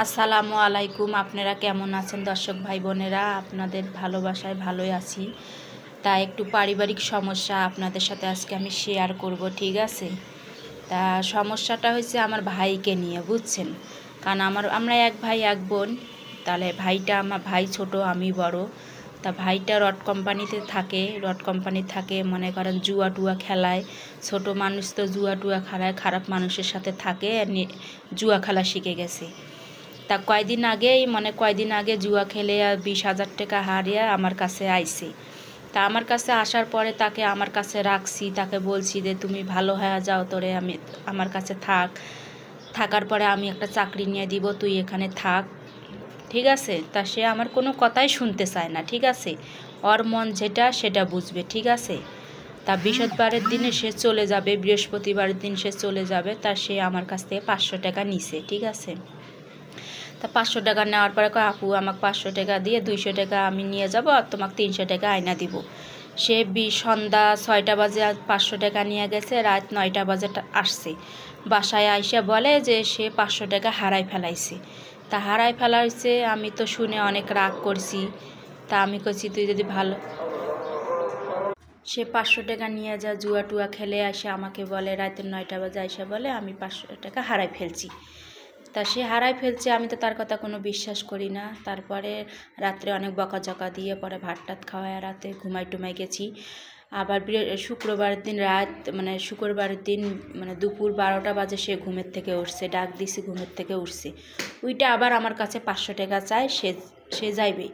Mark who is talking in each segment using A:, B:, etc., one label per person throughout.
A: আসসালামু আলাইকুম। আপনারা কেমন আছেন দর্শক ভাই বোনেরা? আপনাদের ভালোবাসায় ভালোই আছি। তা একটু পারিবারিক সমস্যা আপনাদের সাথে আজকে আমি শেয়ার করব, ঠিক আছে? তা সমস্যাটা হয়েছে আমার ভাইকে নিয়ে, বুঝছেন? কারণ আমরা এক ভাই এক বোন। তাহলে আমার ভাই ছোট, আমি বড়। তা ভাইটা রড কোম্পানি থাকে, মনে করেন জুয়া টুয়া খেলায়। ছোট মানুষ তো জুয়া টুয়া খেলায়, খারাপ মানুষের সাথে থাকে, জুয়া খেলা শিখে গেছে। তা কয়দিন আগে জুয়া খেলে 20,000 টাকা হারিয়ে আমার কাছে আইছে। তা আমার কাছে আসার পরে তাকে আমার কাছে রাখছি, তাকে বলছি যে তুমি ভালো হয়ে যাও, আমার কাছে থাকার পরে আমি একটা চাকরি নিয়ে দিব, তুই এখানে থাক, ঠিক আছে? তা সে আমার কোনো কথাই শুনতে চায় না, ঠিক আছে? ওর মন যেটা সেটা বুঝবে, ঠিক আছে? তা বৃহস্পতিবারের দিনে সে চলে যাবে, বৃহস্পতিবারের দিন সে চলে যাবে। তা সে আমার কাছ থেকে 500 টাকা নিছে, ঠিক আছে? তা 500 টাকা নেওয়ার পরে কয়, আপু আমাকে 500 টাকা দিয়ে 200 টাকা আমি নিয়ে যাব, আর তোমাকে 300 টাকা আয়না দিব। সে সন্ধ্যা 6টা বাজে 500 টাকা নিয়ে গেছে, রাত 9টা বাজে আসছে। বাসায় আইসা বলে যে সে 500 টাকা হারাই ফেলাইছে। তা হারাই ফেলাইছে, আমি তো শুনে অনেক রাগ করছি। তা আমি কইছি তুই যদি ভালো, সে 500 টাকা নিয়ে যা জুয়া টুয়া খেলে আসে আমাকে বলে, রাতে 9টা বাজে আইসা বলে আমি 500 টাকা হারাই ফেলছি। তা সে হারাই ফেলছে, আমি তো তার কথা কোনো বিশ্বাস করি না। তারপরে রাত্রে অনেক বকাঝকা দিয়ে পরে ভাত টাত খাওয়ায় রাতে ঘুমাই গেছি। আবার শুক্রবারের দিন দুপুর 12টা বাজে সে ঘুমের থেকে উঠছে, ডাক দিছি, ঘুমের থেকে উঠছে। ওইটা আবার আমার কাছে 500 টাকা চায়, সে যাইবে,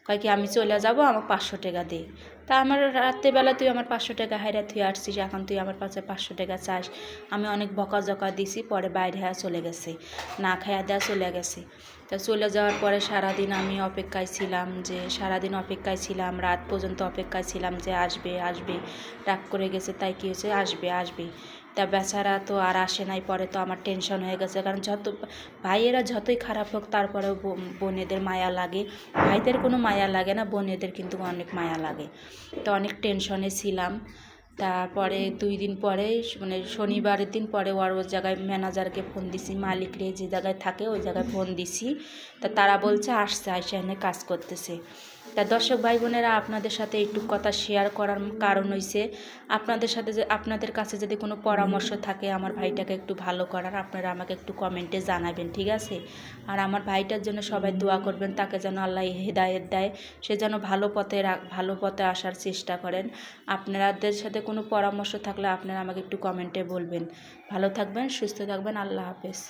A: কয় কি আমি চলে যাব, আমাকে 500 টাকা দে। তা আমার রাত্রেবেলা তুই আমার 500 টাকা হাইরা তুই আসছিস, এখন তুই আমার কাছে 500 টাকা চাস। আমি অনেক বকাঝকা দিছি, পরে বাইরে হয়ে চলে গেছে, না খাইয়া দেওয়া চলে গেছে। তা চলে যাওয়ার পরে সারাদিন আমি অপেক্ষায় ছিলাম, রাত পর্যন্ত অপেক্ষায় ছিলাম যে আসবে। রাগ করে গেছে, তাই কী হয়েছে, আসবে। তা বেচারা তো আর আসে নাই। পরে তো আমার টেনশন হয়ে গেছে, কারণ ভাইয়েরা যতই খারাপ হোক তারপরেও বোনেদের মায়া লাগে। ভাইদের কোনো মায়া লাগে না, বোনেদের কিন্তু অনেক মায়া লাগে। তো অনেক টেনশনে ছিলাম। তারপরে 2 দিন পরে শনিবারের দিন পরে ওর জায়গায় ম্যানেজারকে ফোন দিছি, মালিকরে যে জায়গায় থাকে ওই জায়গায় ফোন দিছি। তা তারা বলছে আসছে, এনে কাজ করতেছে। তা দর্শক ভাই বোনেরা, আপনাদের সাথে একটু কথা শেয়ার করার কারণ হইছে আপনাদের কাছে যদি কোনো পরামর্শ থাকে আমার ভাইটাকে একটু ভালো করার, আপনারা আমাকে একটু কমেন্টে জানাবেন, ঠিক আছে? আর আমার ভাইটার জন্য সবাই দোয়া করবেন, তাকে যেন আল্লাহ হেদায়েত দেয়, সে যেন ভালো পথে আসার চেষ্টা করেন। আপনাদের সাথে কোনো পরামর্শ থাকলে আপনারা আমাকে একটু কমেন্টে বলবেন। ভালো থাকবেন, সুস্থ থাকবেন, আল্লাহ হাফেজ।